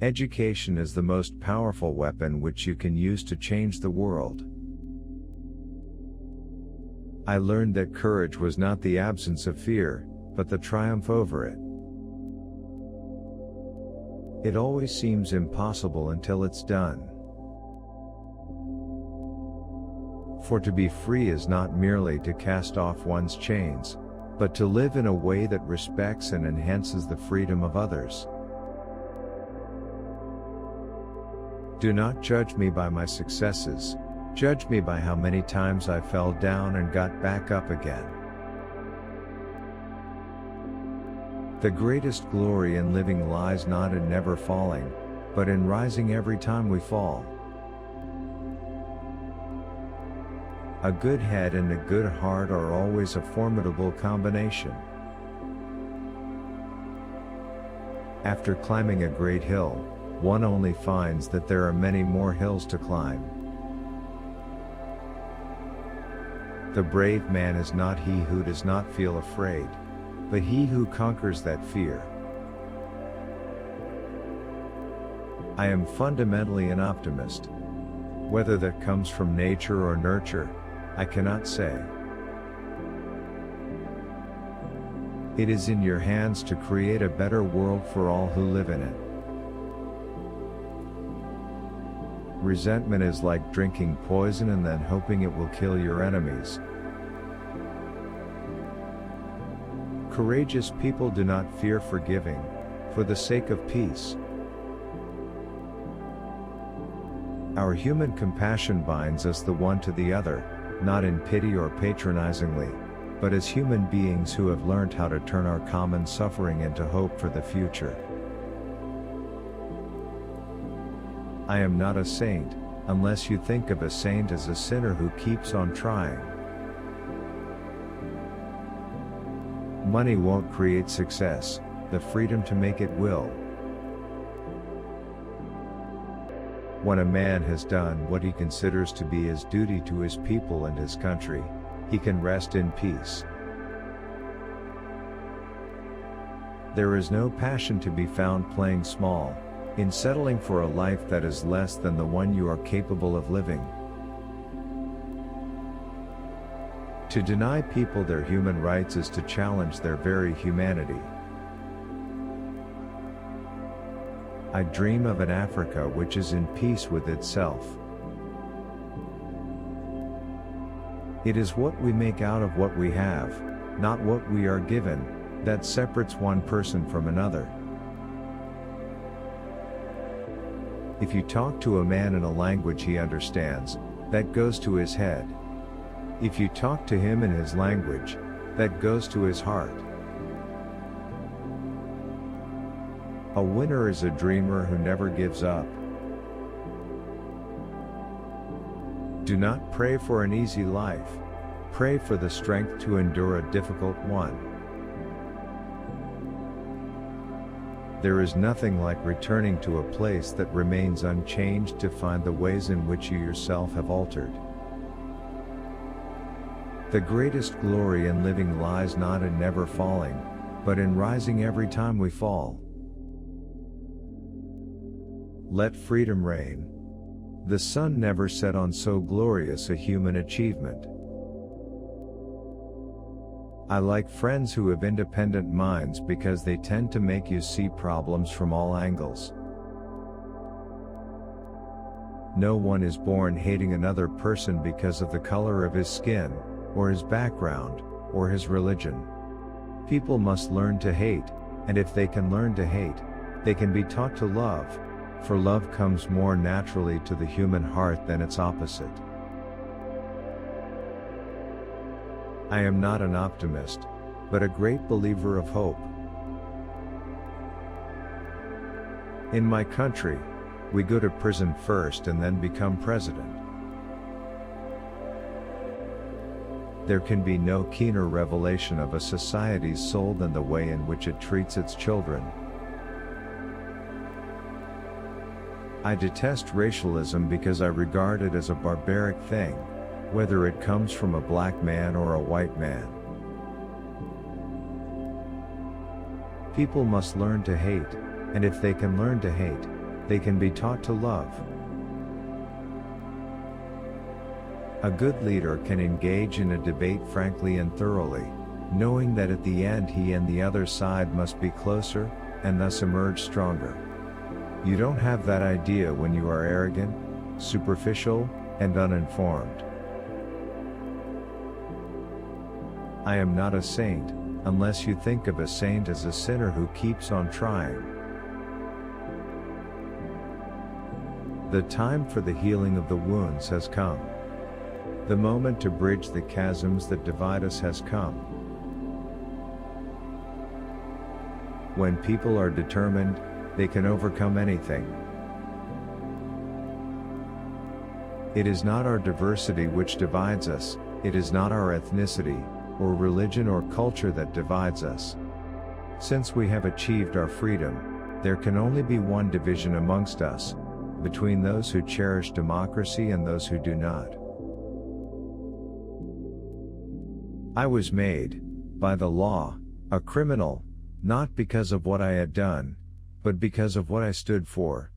Education is the most powerful weapon which you can use to change the world. I learned that courage was not the absence of fear, but the triumph over it. It always seems impossible until it's done. For to be free is not merely to cast off one's chains, but to live in a way that respects and enhances the freedom of others. Do not judge me by my successes, judge me by how many times I fell down and got back up again. The greatest glory in living lies not in never falling, but in rising every time we fall. A good head and a good heart are always a formidable combination. After climbing a great hill, one only finds that there are many more hills to climb. The brave man is not he who does not feel afraid, but he who conquers that fear. I am fundamentally an optimist. Whether that comes from nature or nurture, I cannot say. It is in your hands to create a better world for all who live in it. Resentment is like drinking poison and then hoping it will kill your enemies. Courageous people do not fear forgiving, for the sake of peace. Our human compassion binds us the one to the other, not in pity or patronizingly, but as human beings who have learned how to turn our common suffering into hope for the future. I am not a saint, unless you think of a saint as a sinner who keeps on trying. Money won't create success, the freedom to make it will. When a man has done what he considers to be his duty to his people and his country, he can rest in peace. There is no passion to be found playing small, in settling for a life that is less than the one you are capable of living. To deny people their human rights is to challenge their very humanity. I dream of an Africa which is in peace with itself. It is what we make out of what we have, not what we are given, that separates one person from another. If you talk to a man in a language he understands, that goes to his head. If you talk to him in his language, that goes to his heart. A winner is a dreamer who never gives up. Do not pray for an easy life. Pray for the strength to endure a difficult one. There is nothing like returning to a place that remains unchanged to find the ways in which you yourself have altered. The greatest glory in living lies not in never falling, but in rising every time we fall. Let freedom reign. The sun never set on so glorious a human achievement. I like friends who have independent minds because they tend to make you see problems from all angles. No one is born hating another person because of the color of his skin, or his background, or his religion. People must learn to hate, and if they can learn to hate, they can be taught to love, for love comes more naturally to the human heart than its opposite. I am not an optimist, but a great believer of hope. In my country, we go to prison first and then become president. There can be no keener revelation of a society's soul than the way in which it treats its children. I detest racialism because I regard it as a barbaric thing, whether it comes from a black man or a white man. People must learn to hate, and if they can learn to hate, They can be taught to love. A good leader can engage in a debate frankly and thoroughly, knowing that at the end he and the other side must be closer, and thus emerge stronger. You don't have that idea when you are arrogant, superficial, and uninformed. I am not a saint, unless you think of a saint as a sinner who keeps on trying. The time for the healing of the wounds has come. The moment to bridge the chasms that divide us has come. When people are determined, they can overcome anything. It is not our diversity which divides us, it is not our ethnicity, or religion or culture that divides us. Since we have achieved our freedom, there can only be one division amongst us, between those who cherish democracy and those who do not. I was made, by the law, a criminal, not because of what I had done, but because of what I stood for,